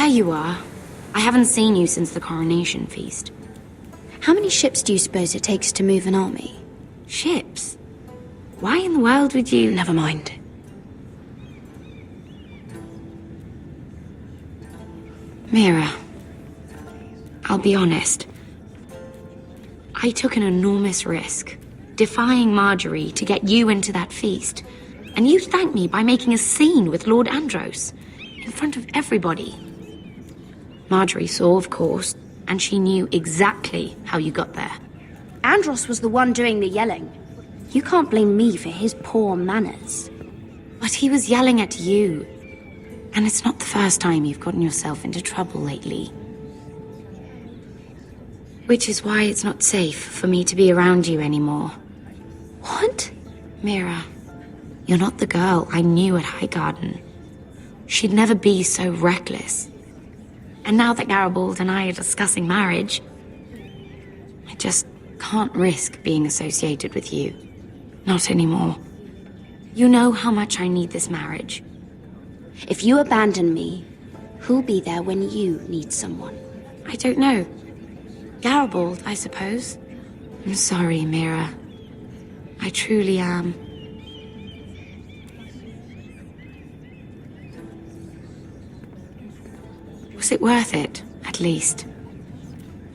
there you are. I haven't seen you since the coronation feast. How many ships do you suppose it takes to move an army? Ships? Why in the world would you... Never mind. Mira, I'll be honest. I took an enormous risk, defying Marjorie to get you into that feast. And you thanked me by making a scene with Lord Andros, in front of everybody. Marjorie saw, of course, and she knew exactly how you got there. Andros was the one doing the yelling. You can't blame me for his poor manners. But he was yelling at you. And it's not the first time you've gotten yourself into trouble lately. Which is why it's not safe for me to be around you anymore. What? Mira, you're not the girl I knew at Highgarden. She'd never be so reckless. And now that Garibald and I are discussing marriage, I just can't risk being associated with you. Not anymore. You know how much I need this marriage. If you abandon me, who'll be there when you need someone? I don't know. Garibald, I suppose. I'm sorry, Mira. I truly am. Was it worth it, at least?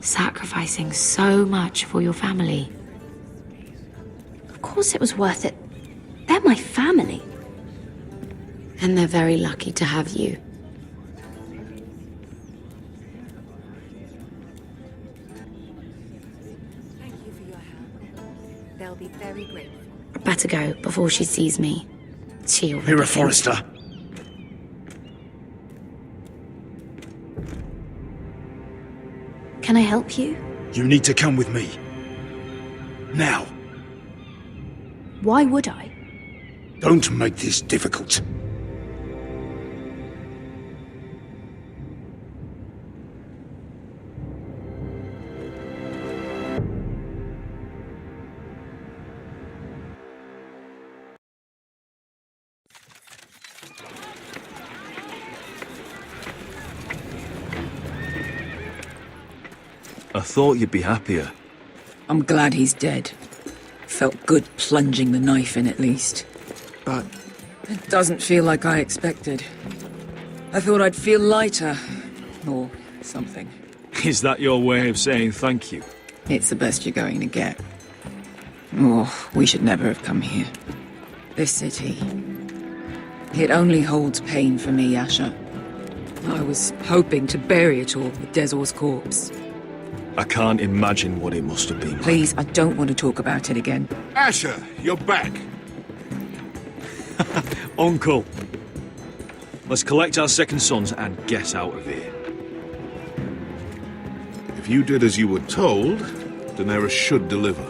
Sacrificing so much for your family? Of course it was worth it. They're my family. And they're very lucky to have you. Thank you for your help. They'll be very grateful. I'd better go before she sees me. She already Mira thinks- Forrester. Can I help you? You need to come with me. Now. Why would I? Don't make this difficult. I thought you'd be happier. I'm glad he's dead. Felt good plunging the knife in at least. But it doesn't feel like I expected. I thought I'd feel lighter. Or something. Is that your way of saying thank you? It's the best you're going to get. Oh, we should never have come here. This city. It only holds pain for me, Asher. I was hoping to bury it all with Dezor's corpse. I can't imagine what it must have been like. Please, I don't want to talk about it again. Asher, you're back. Uncle! Let's collect our second sons and get out of here. If you did as you were told, Daenerys should deliver.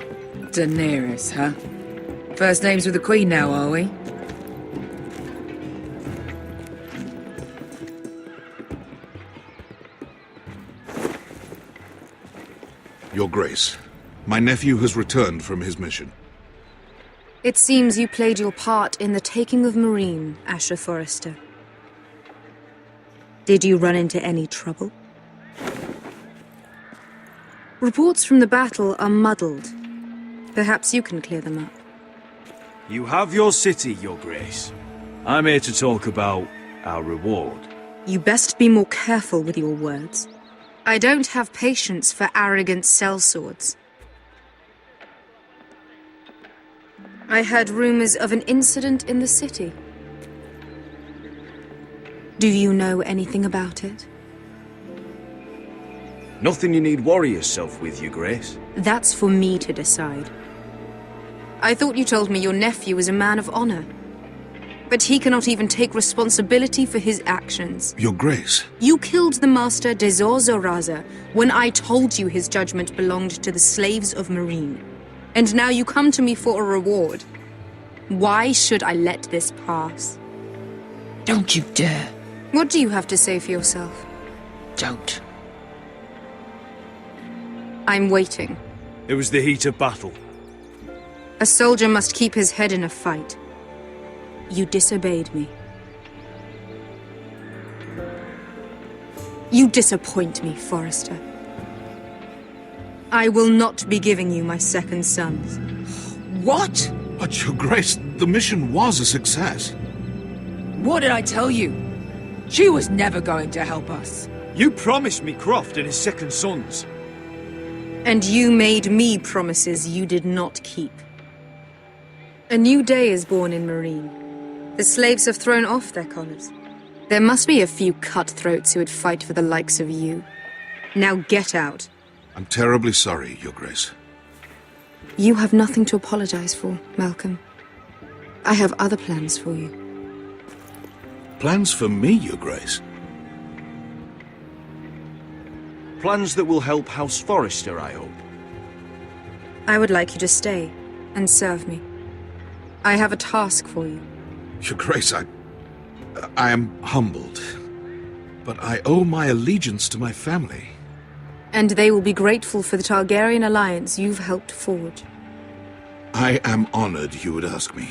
Daenerys, huh? First names with the Queen now, are we? Your Grace, my nephew has returned from his mission. It seems you played your part in the taking of Meereen, Asher Forrester. Did you run into any trouble? Reports from the battle are muddled. Perhaps you can clear them up. You have your city, Your Grace. I'm here to talk about our reward. You best be more careful with your words. I don't have patience for arrogant sellswords. I heard rumors of an incident in the city. Do you know anything about it? Nothing you need worry yourself with, Your Grace. That's for me to decide. I thought you told me your nephew is a man of honor. But he cannot even take responsibility for his actions. Your Grace. You killed the master Dezor Zoraza when I told you his judgment belonged to the slaves of Meereen. And now you come to me for a reward. Why should I let this pass? Don't you dare. What do you have to say for yourself? Don't. I'm waiting. It was the heat of battle. A soldier must keep his head in a fight. You disobeyed me. You disappoint me, Forrester. I will not be giving you my second sons. What? But, Your Grace, the mission was a success. What did I tell you? She was never going to help us. You promised me Croft and his second sons. And you made me promises you did not keep. A new day is born in Marine. The slaves have thrown off their collars. There must be a few cutthroats who would fight for the likes of you. Now get out. I'm terribly sorry, Your Grace. You have nothing to apologize for, Malcolm. I have other plans for you. Plans for me, Your Grace? Plans that will help House Forrester, I hope. I would like you to stay and serve me. I have a task for you. Your Grace, I am humbled. But I owe my allegiance to my family. And they will be grateful for the Targaryen alliance you've helped forge. I am honored you would ask me.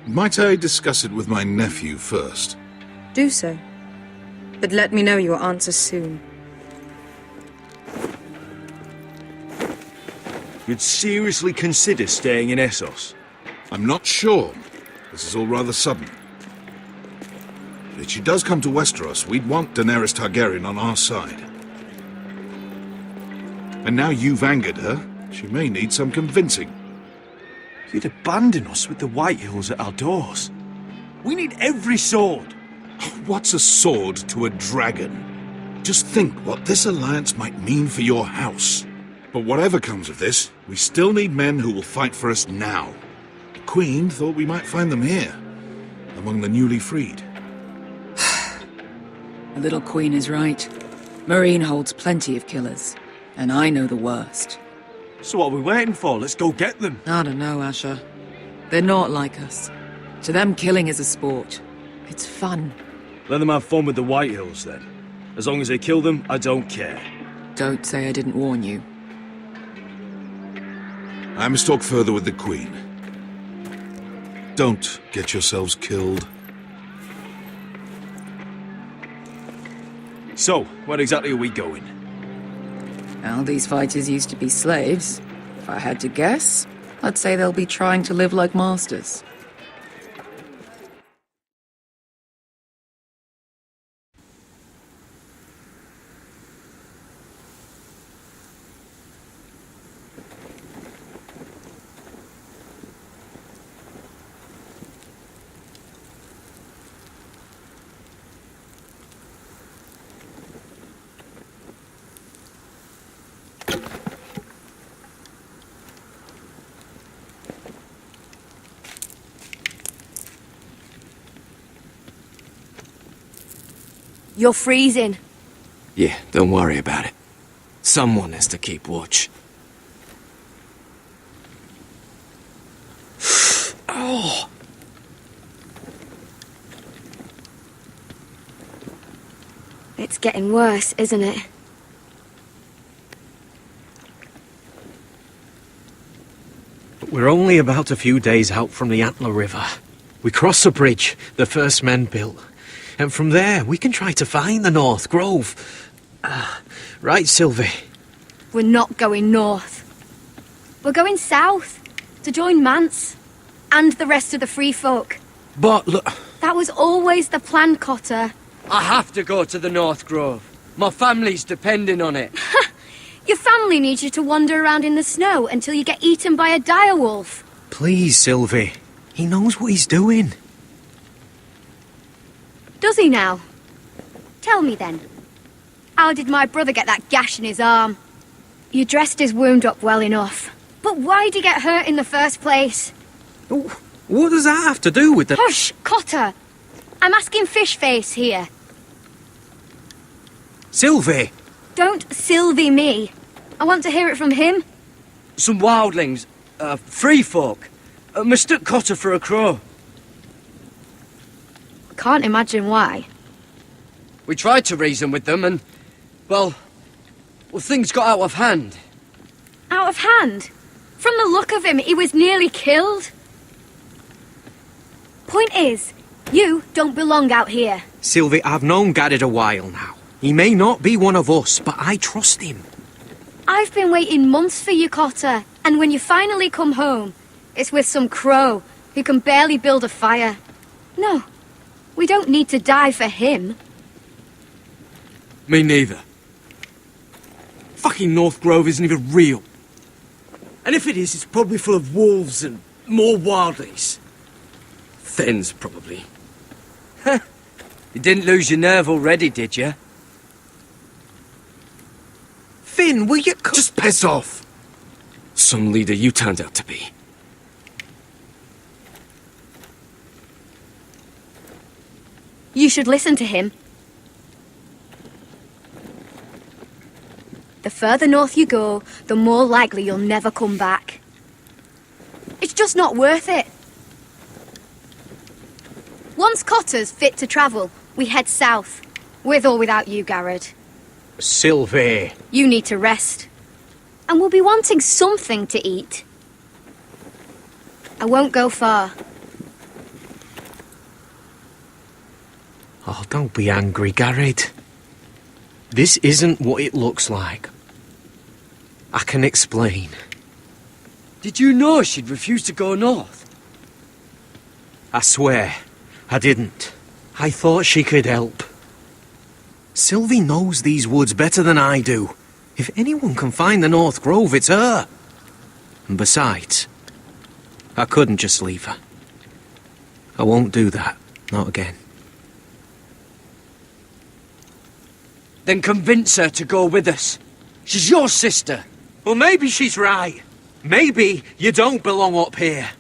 Might I discuss it with my nephew first? Do so. But let me know your answer soon. You'd seriously consider staying in Essos? I'm not sure. This is all rather sudden. But if she does come to Westeros, we'd want Daenerys Targaryen on our side. And now you've angered her, she may need some convincing. You'd abandon us with the Whitehills at our doors. We need every sword. What's a sword to a dragon? Just think what this alliance might mean for your house. But whatever comes of this, we still need men who will fight for us now. The Queen thought we might find them here, among the newly freed. The little queen is right. Marine holds plenty of killers, and I know the worst. So what are we waiting for? Let's go get them. I don't know, Asher. They're not like us. To them, killing is a sport. It's fun. Let them have fun with the Whitehills, then. As long as they kill them, I don't care. Don't say I didn't warn you. I must talk further with the Queen. Don't get yourselves killed. So, where exactly are we going? Well, these fighters used to be slaves. If I had to guess, I'd say they'll be trying to live like masters. You're freezing. Yeah, don't worry about it. Someone has to keep watch. Oh! It's getting worse, isn't it? We're only about a few days out from the Antler River. We cross the bridge the first men built. And from there, we can try to find the North Grove. Right, Sylvie? We're not going north. We're going south to join Mance and the rest of the free folk. But look... That was always the plan, Cotter. I have to go to the North Grove. My family's depending on it. Your family needs you to wander around in the snow until you get eaten by a direwolf. Please, Sylvie. He knows what he's doing. Does he now? Tell me then. How did my brother get that gash in his arm? You dressed his wound up well enough. But why'd he get hurt in the first place? What does that have to do with the... Hush, Cotter! I'm asking Fishface here. Sylvie! Don't Sylvie me. I want to hear it from him. Some wildlings, free folk, mistook Cotter for a crow. Can't imagine why. We tried to reason with them and, well, things got out of hand. Out of hand? From the look of him, he was nearly killed. Point is, you don't belong out here. Sylvie, I've known Gadded a while now. He may not be one of us, but I trust him. I've been waiting months for you, Cotter. And when you finally come home, it's with some crow who can barely build a fire. No, we don't need to die for him. Me neither. Fucking North Grove isn't even real. And if it is, it's probably full of wolves and more wildlings. Thens, probably. You didn't lose your nerve already, did you? Finn, will you Just piss off! Some leader you turned out to be. You should listen to him. The further north you go, the more likely you'll never come back. It's just not worth it. Once Cotter's fit to travel, we head south. With or without you, Garrett. Sylvie. You need to rest. And we'll be wanting something to eat. I won't go far. Oh, don't be angry, Garrett. This isn't what it looks like. I can explain. Did you know she'd refuse to go north? I swear, I didn't. I thought she could help. Sylvie knows these woods better than I do. If anyone can find the North Grove, it's her. And besides, I couldn't just leave her. I won't do that. Not again. Then convince her to go with us. She's your sister. Well, maybe she's right. Maybe you don't belong up here.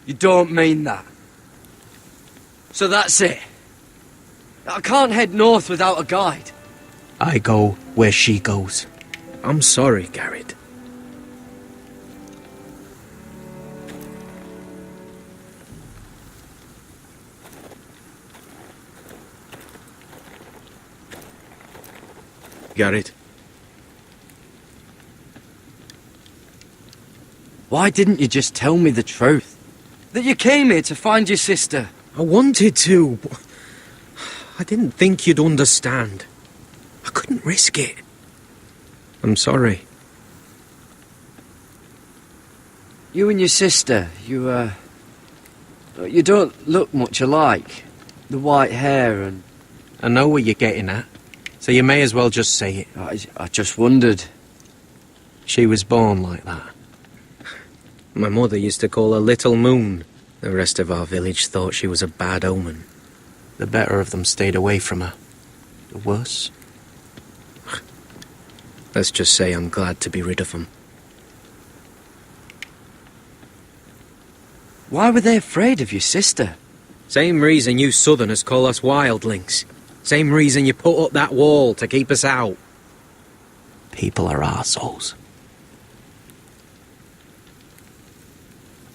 You don't mean that. So that's it. I can't head north without a guide. I go where she goes. I'm sorry, Garrett. Garrett. Why didn't you just tell me the truth? That you came here to find your sister. I wanted to, but I didn't think you'd understand. I couldn't risk it. I'm sorry. You and your sister, you don't look much alike. The white hair and... I know what you're getting at, so you may as well just say it. I just wondered. She was born like that. My mother used to call her Little Moon. The rest of our village thought she was a bad omen. The better of them stayed away from her. The worse? Let's just say I'm glad to be rid of them. Why were they afraid of your sister? Same reason you Southerners call us wildlings. Same reason you put up that wall to keep us out. People are arseholes.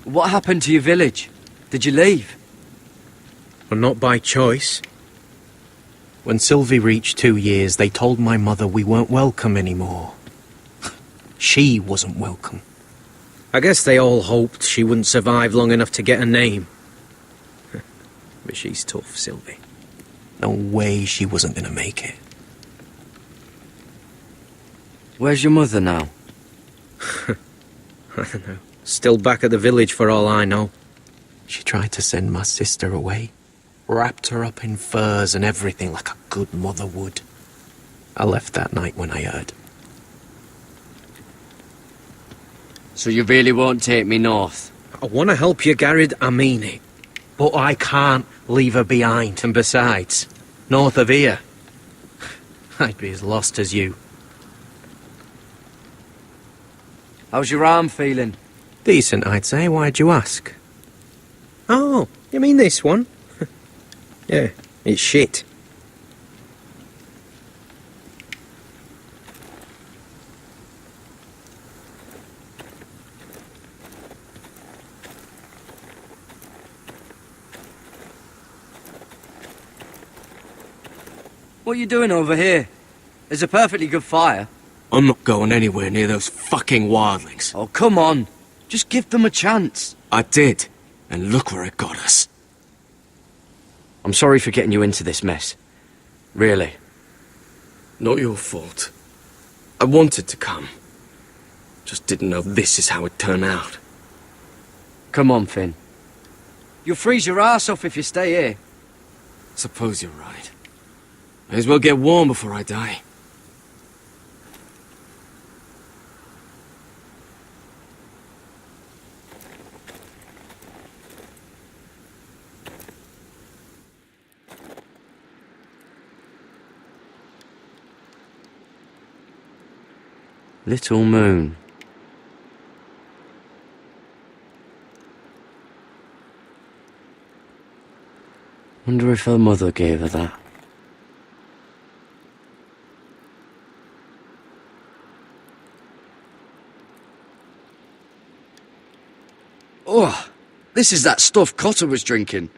What happened to your village? Did you leave? Well, not by choice. When Sylvie reached 2 years, they told my mother we weren't welcome anymore. She wasn't welcome. I guess they all hoped she wouldn't survive long enough to get a name. But she's tough, Sylvie. No way she wasn't gonna make it. Where's your mother now? I don't know. Still back at the village for all I know. She tried to send my sister away. Wrapped her up in furs and everything like a good mother would. I left that night when I heard. So you really won't take me north? I want to help you, Garrett, I mean it. But I can't leave her behind. And besides, north of here, I'd be as lost as you. How's your arm feeling? Decent, I'd say. Why'd you ask? Oh, you mean this one? Yeah, it's shit. What are you doing over here? There's a perfectly good fire. I'm not going anywhere near those fucking wildlings. Oh, come on. Just give them a chance. I did, and look where it got us. I'm sorry for getting you into this mess. Really. Not your fault. I wanted to come. Just didn't know this is how it'd turn out. Come on, Finn. You'll freeze your ass off if you stay here. Suppose you're right. May as well get warm before I die. Little moon. Wonder if her mother gave her that. Oh, this is that stuff Cotter was drinking.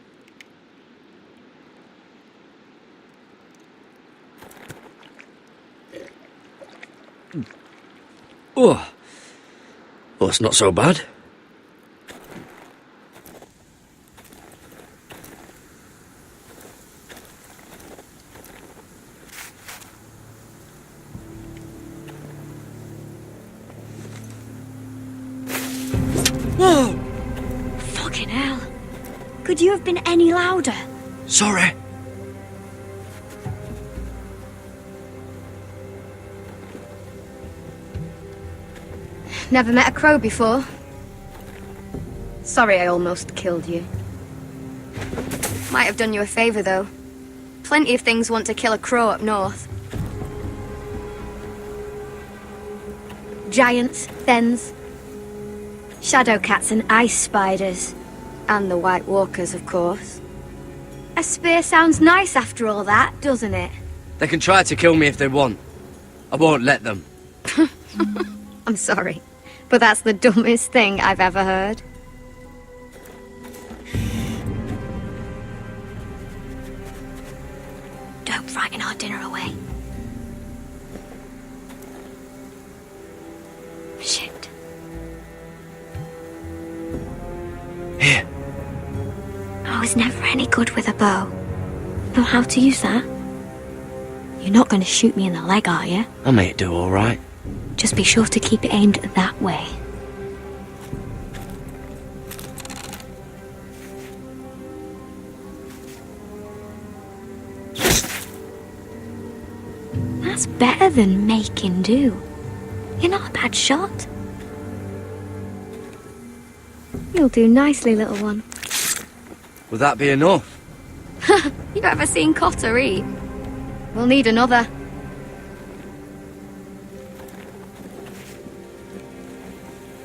Oh, well, it's not so bad. Whoa! Fucking hell. Could you have been any louder? Sorry. Never met a crow before. Sorry I almost killed you. Might have done you a favour, though. Plenty of things want to kill a crow up north. Giants, thens, shadow cats and ice spiders. And the White Walkers, of course. A spear sounds nice after all that, doesn't it? They can try to kill me if they want. I won't let them. I'm sorry, but that's the dumbest thing I've ever heard. Don't frighten our dinner away. Shit. Here. I was never any good with a bow. Know how to use that? You're not going to shoot me in the leg, are you? I may do all right. Just be sure to keep it aimed that way. That's better than making do. You're not a bad shot. You'll do nicely, little one. Will that be enough? You ever seen Cotter eat? We'll need another.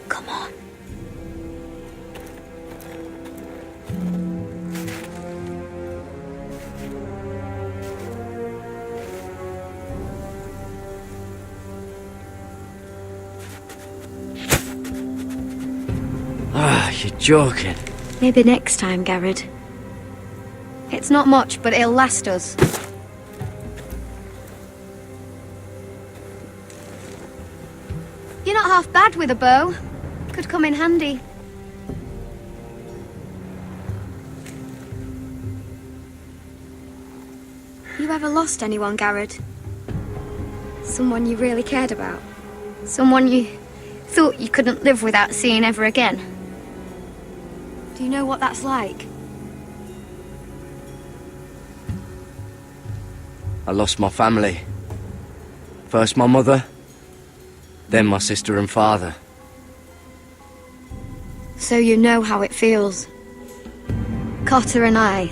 Come on. Ah, you're joking. Maybe next time, Garrett. It's not much, but it'll last us. You're not half bad with a bow. Could come in handy. You ever lost anyone, Garrett? Someone you really cared about? Someone you thought you couldn't live without seeing ever again? Do you know what that's like? I lost my family. First my mother, then my sister and father. So you know how it feels. Cotter and I,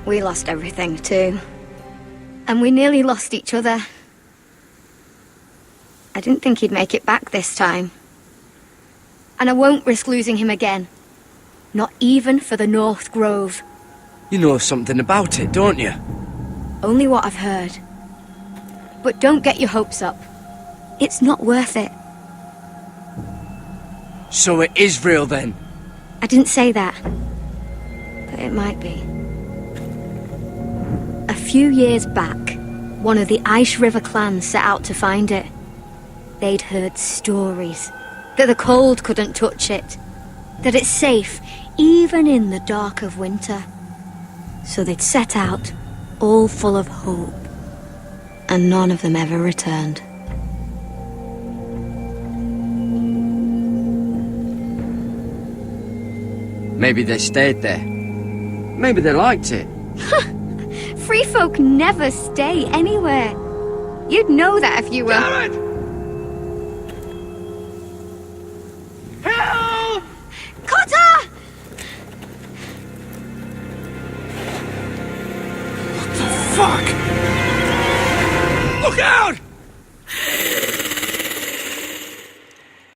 we lost everything too. And we nearly lost each other. I didn't think he'd make it back this time. And I won't risk losing him again. Not even for the North Grove. You know something about it, don't you? Only what I've heard. But don't get your hopes up. It's not worth it. So it is real then? I didn't say that. But it might be. A few years back, one of the Ice River clans set out to find it. They'd heard stories that the cold couldn't touch it, that it's safe even in the dark of winter. So they'd set out, all full of hope. and none of them ever returned. Maybe they stayed there. Maybe they liked it. Free folk never stay anywhere. You'd know that if you were... Garrett! Help! Cotter! Fuck! Look out!